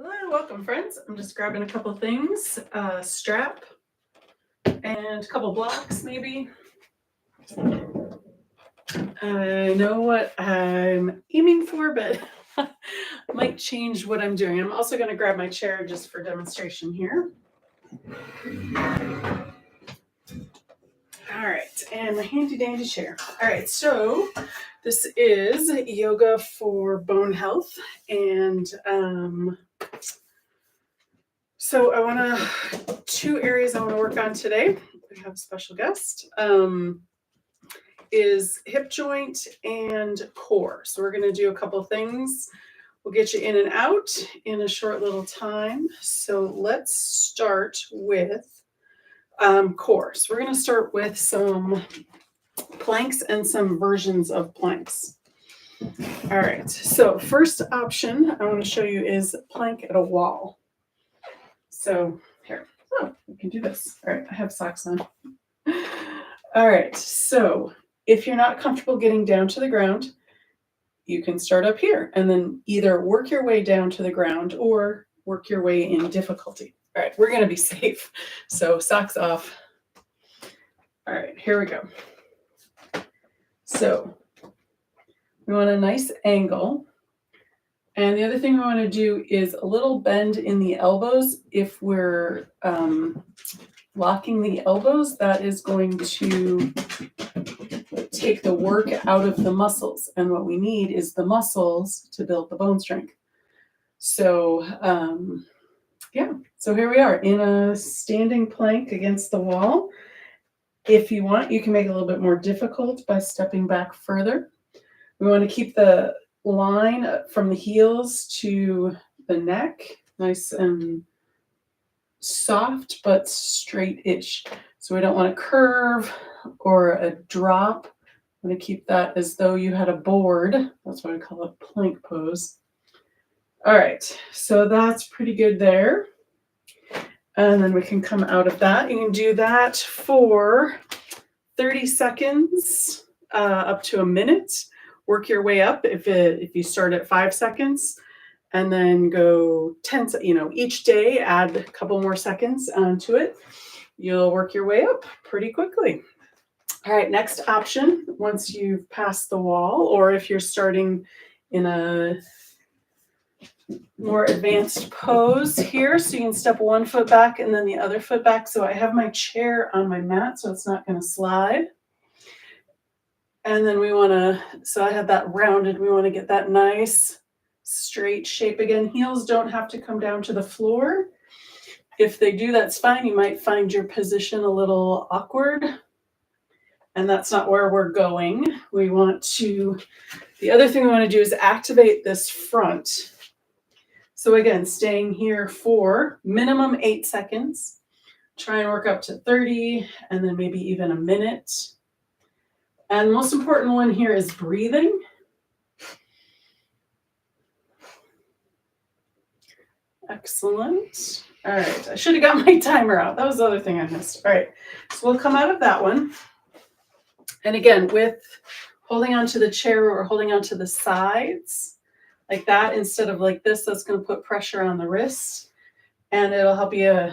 Hello, welcome friends. I'm just grabbing a couple things, strap and a couple blocks maybe. I know what I'm aiming for, but I might change what I'm doing. I'm also going to grab my chair just for demonstration here. All right, and my handy dandy chair. All right, so this is yoga for bone health, and so I want to, two areas I want to work on today. We have a special guest, is hip joint and core. So we're going to do a couple things. We'll get you in and out in a short little time. So let's start with core. So we're going to start with some planks and some versions of planks. All right, so first option I want to show you is plank at a wall. So here, we can do this. All right, I have socks on. All right, so if you're not comfortable getting down to the ground, you can start up here and then either work your way down to the ground or work your way in difficulty. All right, we're going to be safe. So socks off. All right, here we go. So we want a nice angle. And the other thing we want to do is a little bend in the elbows. If we're locking the elbows, that is going to take the work out of the muscles. And what we need is the muscles to build the bone strength. So, so here we are in a standing plank against the wall. If you want, you can make it a little bit more difficult by stepping back further. We want to keep the line from the heels to the neck nice and soft but straight-ish. So we don't want a curve or a drop. I'm going to keep that as though you had a board. That's what I call a plank pose. All right, so that's pretty good there. And then we can come out of that. You can do that for 30 seconds up to a minute. Work your way up if you start at 5 seconds and then go 10, each day add a couple more seconds onto it. You'll work your way up pretty quickly. All right, next option, once you've passed the wall, or if you're starting in a more advanced pose here, so you can step one foot back and then the other foot back. So I have my chair on my mat, so it's not going to slide. And then we want to, so I have that rounded, we want to get that nice straight shape again. Heels don't have to come down to the floor. If they do, that's fine. You might find your position a little awkward. And that's not where we're going. We want to, the other thing we want to do is activate this front. So again, staying here for minimum 8 seconds. Try and work up to 30 and then maybe even a minute. And the most important one here is breathing. Excellent. All right, I should have got my timer out. That was the other thing I missed. All right, so we'll come out of that one. And again, with holding onto the chair or holding onto the sides like that, instead of like this, that's going to put pressure on the wrists and it'll help you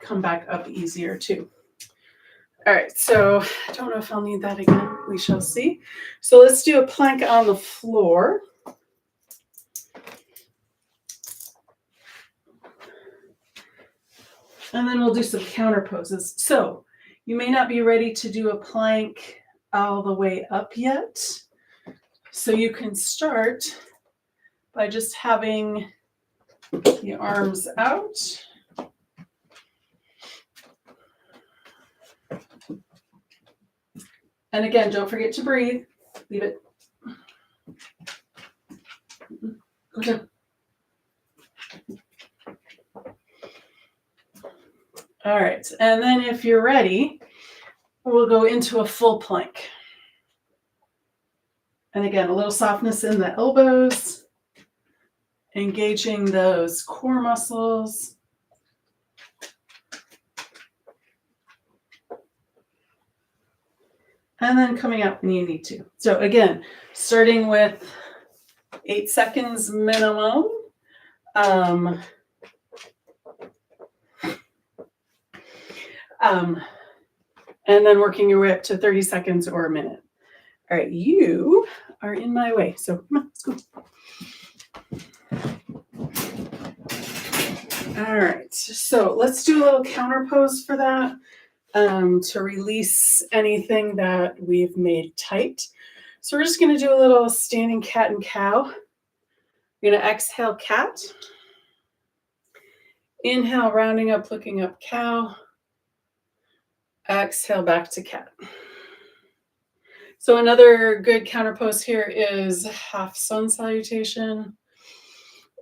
come back up easier too. All right, so I don't know if I'll need that again. We shall see. So let's do a plank on the floor. And then we'll do some counter poses. So you may not be ready to do a plank all the way up yet. So you can start by just having the arms out. And again, don't forget to breathe. Leave it. Go down. All right, and then if you're ready, we'll go into a full plank. And again, a little softness in the elbows, engaging those core muscles. And then coming out when you need to. So again, starting with 8 seconds minimum And then working your way up to 30 seconds or a minute. All right, you are in my way, so come on, let's go. All right, so let's do a little counter pose for that to release anything that we've made tight. So we're just going to do a little standing cat and cow. You're going to exhale cat. Inhale, rounding up, looking up, cow. Exhale, back to cat. So another good counter pose here is half sun salutation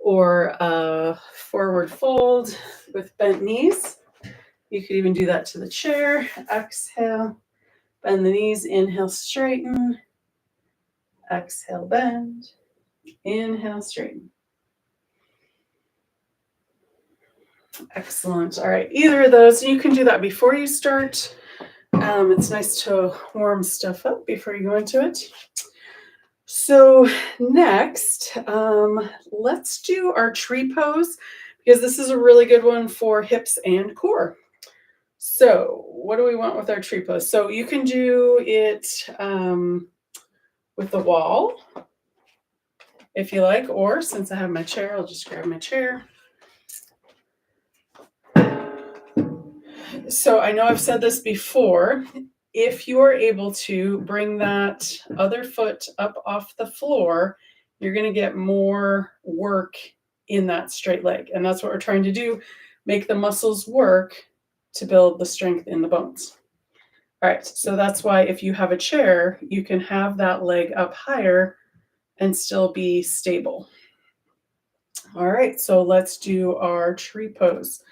or a forward fold with bent knees. You could even do that to the chair. Exhale, bend the knees, inhale, straighten. Exhale, bend. Inhale, straighten. Excellent. All right, either of those, you can do that before you start. It's nice to warm stuff up before you go into it. So next, let's do our tree pose because this is a really good one for hips and core. So what do we want with our tree pose? So you can do it with the wall if you like, or since I have my chair, I'll just grab my chair. So I know I've said this before. If you are able to bring that other foot up off the floor, you're going to get more work in that straight leg. And that's what we're trying to do, make the muscles work to build the strength in the bones. All right, so that's why if you have a chair, you can have that leg up higher and still be stable. All right, so let's do our tree pose.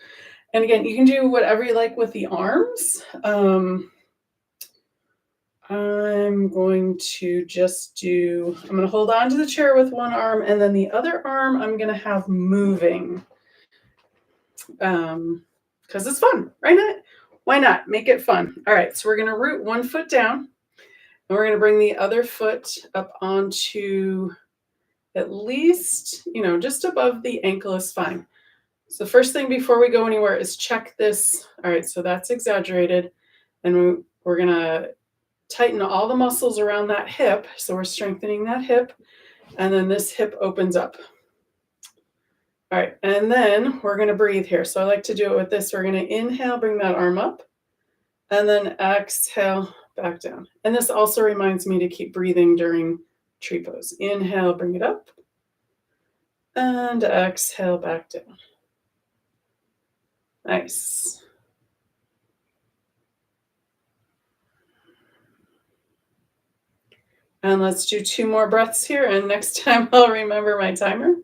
And again, you can do whatever you like with the arms. I'm going to hold on to the chair with one arm, and then the other arm I'm going to have moving. Because it's fun, right? Why not? Make it fun. All right, so we're going to root one foot down, and we're going to bring the other foot up onto at least, just above the ankle is fine. So the first thing before we go anywhere is check this. All right, so that's exaggerated. And we're going to tighten all the muscles around that hip. So we're strengthening that hip. And then this hip opens up. All right, and then we're going to breathe here. So I like to do it with this. We're going to inhale, bring that arm up. And then exhale, back down. And this also reminds me to keep breathing during tree pose. Inhale, bring it up. And exhale, back down. Nice. And let's do 2 more breaths here. And next time I'll remember my timer.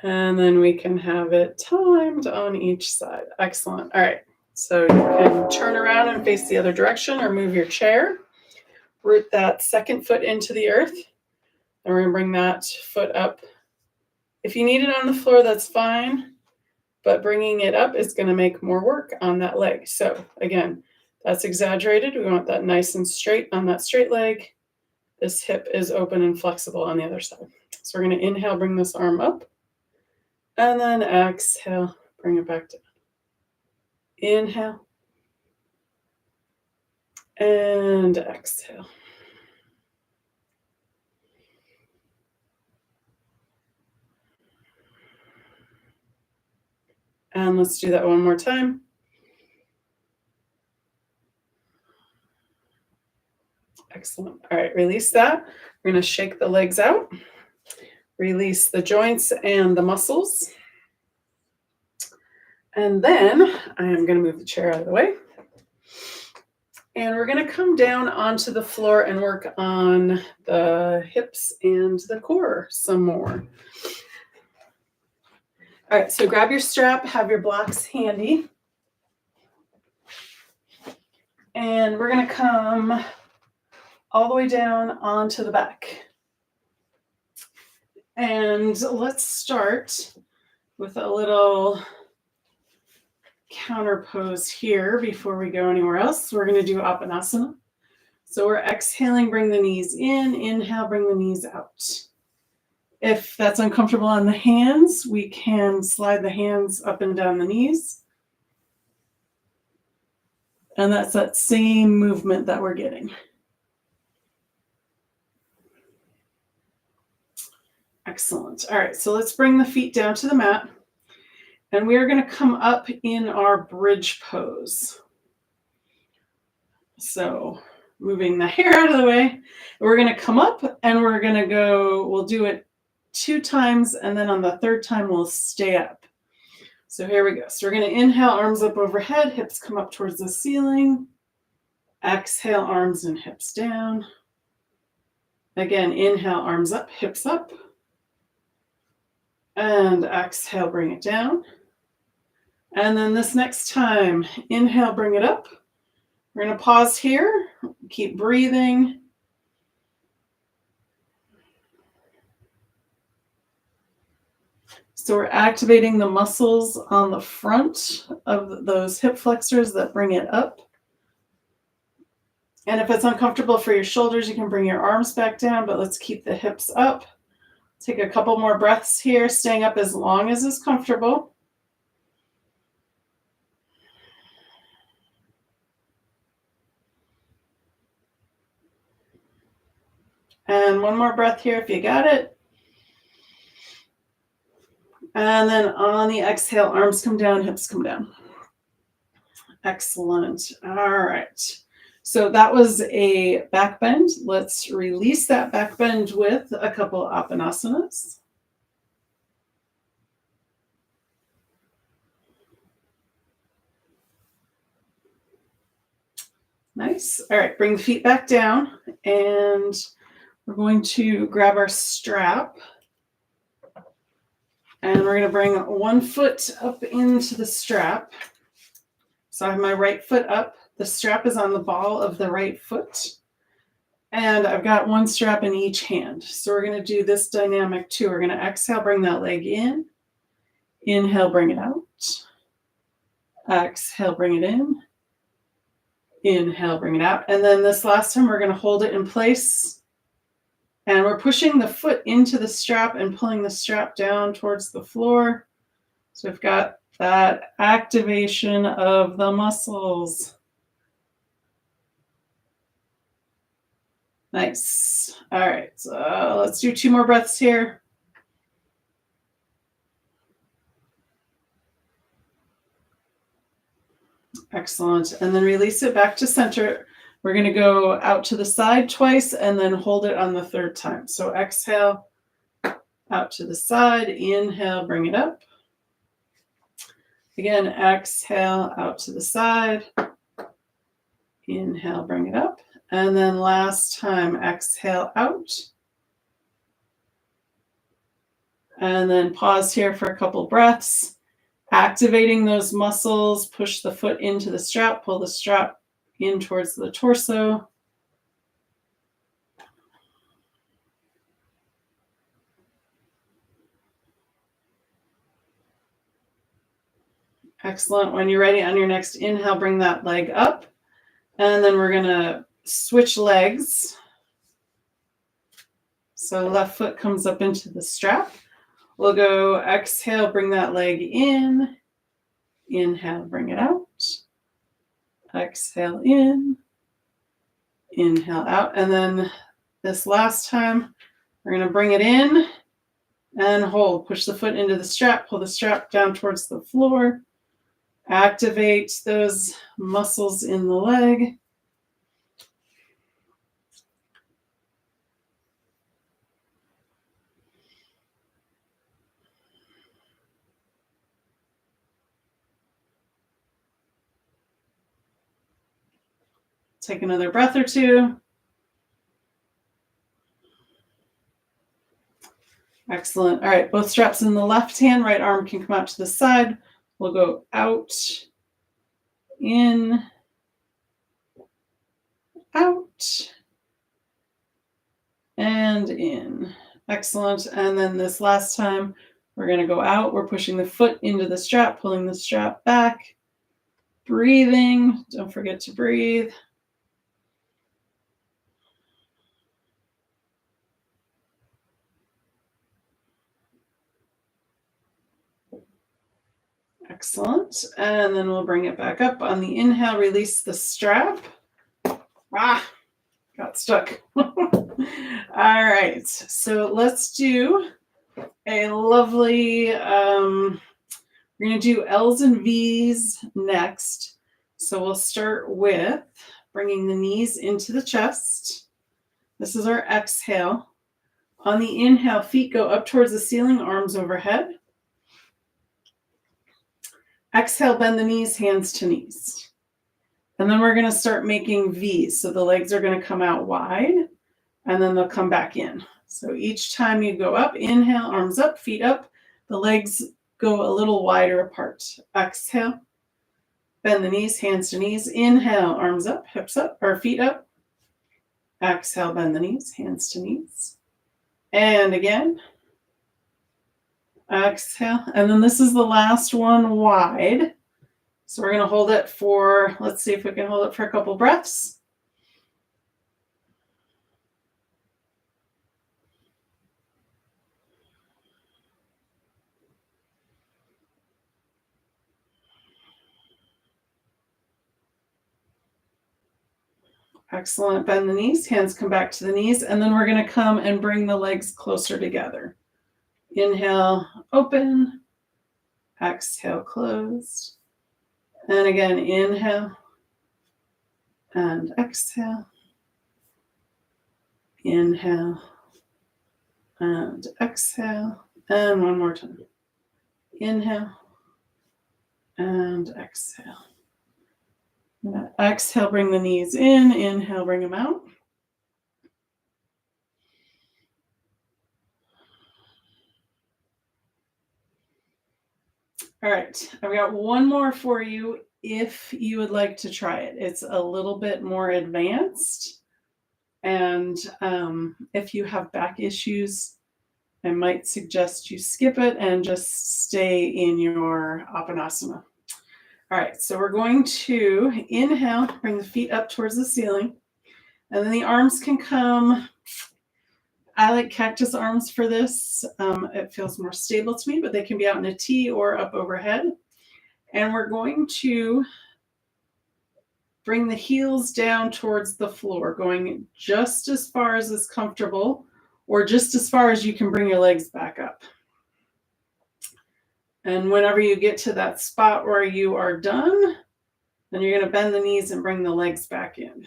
And then we can have it timed on each side. Excellent. All right. So you can turn around and face the other direction or move your chair. Root that second foot into the earth. And we're going to bring that foot up. If you need it on the floor, that's fine. But bringing it up is going to make more work on that leg. So again, that's exaggerated. We want that nice and straight on that straight leg. This hip is open and flexible on the other side. So we're going to inhale, bring this arm up. And then exhale, bring it back down. Inhale. And exhale. And let's do that one more time. Excellent. All right, release that. We're going to shake the legs out. Release the joints and the muscles. And then I am going to move the chair out of the way. And we're going to come down onto the floor and work on the hips and the core some more. All right, so grab your strap, have your blocks handy. And we're going to come all the way down onto the back. And let's start with a little counter pose here before we go anywhere else. We're going to do Apanasana. So we're exhaling, bring the knees in. Inhale, bring the knees out. If that's uncomfortable on the hands, we can slide the hands up and down the knees. And that's that same movement that we're getting. Excellent. All right, so let's bring the feet down to the mat. And we are going to come up in our bridge pose. So moving the hair out of the way, we're going to come up and we're going to go, we'll do it 2 times, and then on the 3rd time, we'll stay up. So here we go. So we're going to inhale, arms up overhead, hips come up towards the ceiling. Exhale, arms and hips down. Again, inhale, arms up, hips up. And exhale, bring it down. And then this next time, inhale, bring it up. We're going to pause here, keep breathing. So we're activating the muscles on the front of those hip flexors that bring it up. And if it's uncomfortable for your shoulders, you can bring your arms back down, but let's keep the hips up. Take a couple more breaths here, staying up as long as is comfortable. And one more breath here if you got it. And then on the exhale, arms come down, hips come down. Excellent. All right. So that was a back bend. Let's release that back bend with a couple apanasanas. Nice. All right, bring the feet back down, and we're going to grab our strap, and we're going to bring one foot up into the strap. So I have my right foot up. The strap is on the ball of the right foot, and I've got one strap in each hand. So we're going to do this dynamic too. We're going to exhale, bring that leg in. Inhale, bring it out. Exhale, bring it in. Inhale, bring it out. And then this last time, we're going to hold it in place. And we're pushing the foot into the strap and pulling the strap down towards the floor. So we've got that activation of the muscles. Nice. All right, so let's do 2 more breaths here. Excellent. And then release it back to center. We're going to go out to the side twice and then hold it on the 3rd time. So exhale, out to the side. Inhale, bring it up. Again, exhale, out to the side. Inhale, bring it up. And then last time, exhale, out. And then pause here for a couple breaths. Activating those muscles, push the foot into the strap, pull the strap in towards the torso. Excellent. When you're ready, on your next inhale, bring that leg up. And then we're going to switch legs. So left foot comes up into the strap. We'll go exhale, bring that leg in. Inhale, bring it out. Exhale in. Inhale out. And then this last time, we're going to bring it in and hold. Push the foot into the strap. Pull the strap down towards the floor. Activate those muscles in the leg. Take another breath or 2. Excellent. All right, both straps in the left hand, right arm can come out to the side. We'll go out, in, out, and in. Excellent. And then this last time, we're going to go out. We're pushing the foot into the strap, pulling the strap back, breathing. Don't forget to breathe. Excellent. And then we'll bring it back up. On the inhale, release the strap. Got stuck. All right. So let's do a lovely, we're going to do L's and V's next. So we'll start with bringing the knees into the chest. This is our exhale. On the inhale, feet go up towards the ceiling, arms overhead. Exhale, bend the knees, hands to knees. And then we're going to start making V's. So the legs are going to come out wide, and then they'll come back in. So each time you go up, inhale, arms up, feet up, the legs go a little wider apart. Exhale, bend the knees, hands to knees. Inhale, arms up, hips up, or feet up. Exhale, bend the knees, hands to knees. And again. Exhale. And then this is the last one wide. So we're going to hold it for, let's see if we can hold it for a couple breaths. Excellent. Bend the knees, hands come back to the knees, and then we're going to come and bring the legs closer together. Inhale, open. Exhale, closed. And again, inhale and exhale. Inhale and exhale. And one more time. Inhale and exhale. Exhale, bring the knees in. Inhale, bring them out. All right, I've got one more for you if you would like to try it. It's a little bit more advanced. And if you have back issues, I might suggest you skip it and just stay in your Apanasana. All right, so we're going to inhale, bring the feet up towards the ceiling, and then the arms can come. I like cactus arms for this. It feels more stable to me, but they can be out in a T or up overhead. And we're going to bring the heels down towards the floor, going just as far as is comfortable, or just as far as you can bring your legs back up. And whenever you get to that spot where you are done, then you're going to bend the knees and bring the legs back in.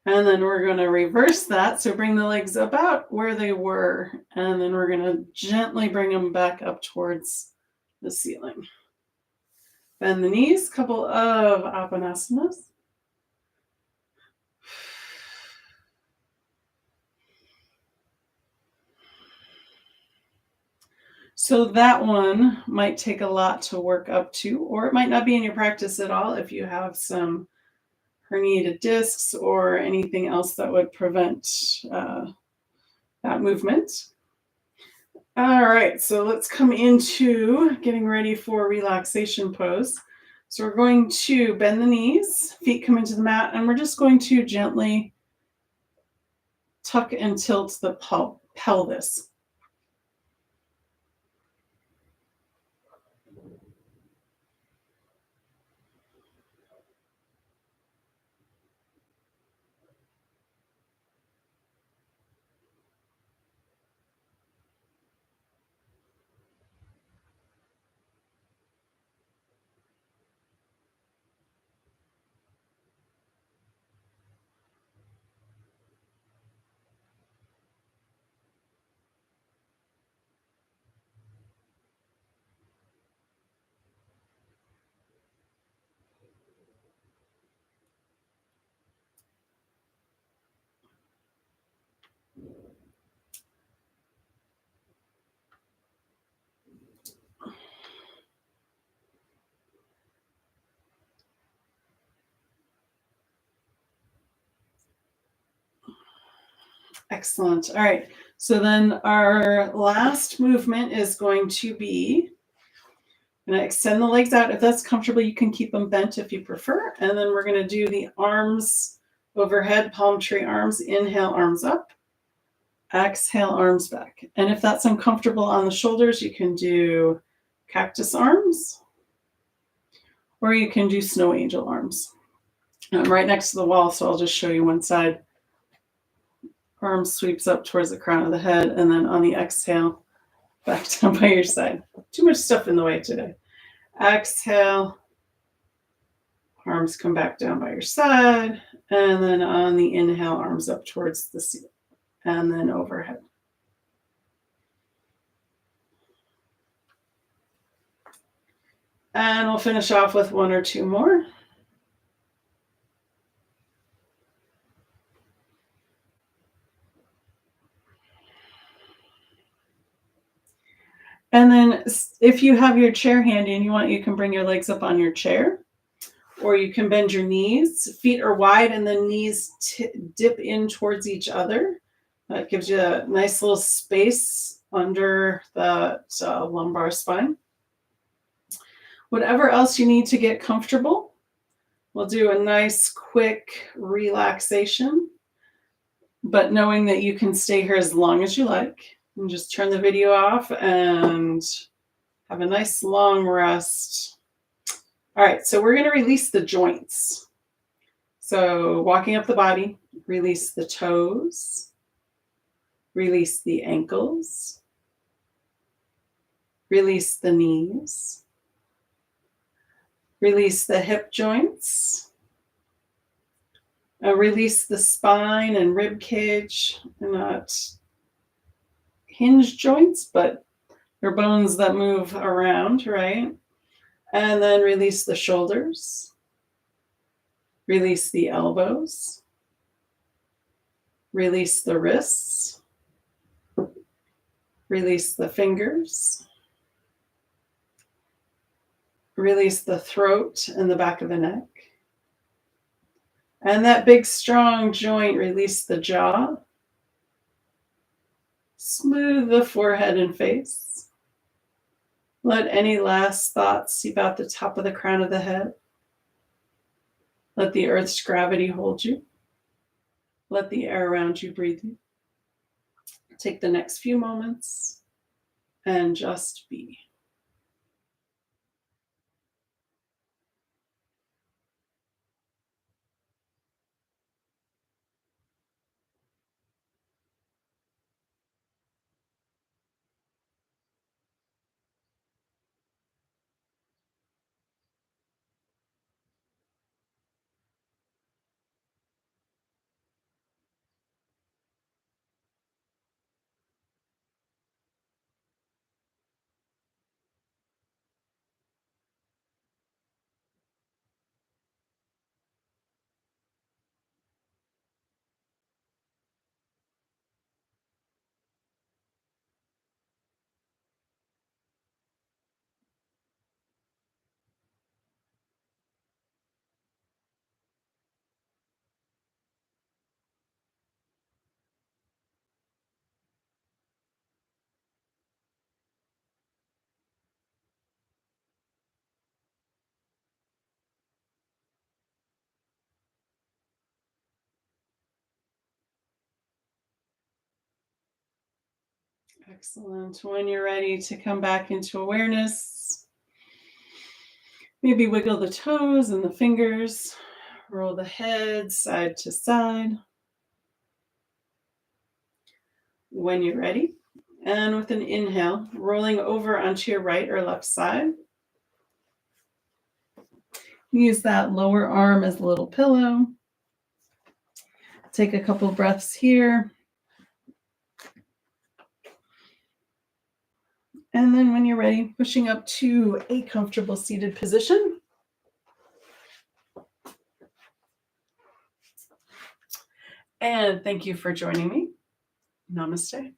And then we're going to reverse that. So bring the legs about where they were. And then we're going to gently bring them back up towards the ceiling. Bend the knees, couple of Apanasanas. So that one might take a lot to work up to, or it might not be in your practice at all if you have some herniated discs or anything else that would prevent that movement. All right, so let's come into getting ready for relaxation pose. So we're going to bend the knees, feet come into the mat, and we're just going to gently tuck and tilt the pelvis. Excellent. All right. So then our last movement is going to be I'm gonna extend the legs out. If that's comfortable, you can keep them bent if you prefer. And then we're gonna do the arms overhead, palm tree arms. Inhale, arms up. Exhale, arms back. And if that's uncomfortable on the shoulders, you can do cactus arms, or you can do snow angel arms. I'm right next to the wall, so I'll just show you one side. Arm sweeps up towards the crown of the head, and then on the exhale, back down by your side. Too much stuff in the way today. Exhale, arms come back down by your side, and then on the inhale, arms up towards the ceiling, and then overhead. And we'll finish off with one or two more. And then if you have your chair handy and you want, you can bring your legs up on your chair, or you can bend your knees. Feet are wide and the knees dip in towards each other. That gives you a nice little space under the lumbar spine. Whatever else you need to get comfortable, we'll do a nice quick relaxation, but knowing that you can stay here as long as you like. And just turn the video off and have a nice long rest. All right, so we're going to release the joints. So walking up the body, release the toes, release the ankles, release the knees, release the hip joints, release the spine and rib cage. They're not hinge joints, but they're bones that move around, right? And then release the shoulders, release the elbows, release the wrists, release the fingers, release the throat and the back of the neck. And that big strong joint, release the jaw. Smooth the forehead and face. Let any last thoughts seep out the top of the crown of the head. Let the earth's gravity hold you. Let the air around you breathe you. Take the next few moments and just be. Excellent. When you're ready to come back into awareness, maybe wiggle the toes and the fingers, roll the head side to side. When you're ready, and with an inhale, rolling over onto your right or left side. Use that lower arm as a little pillow. Take a couple breaths here. And then when you're ready, pushing up to a comfortable seated position. And thank you for joining me. Namaste.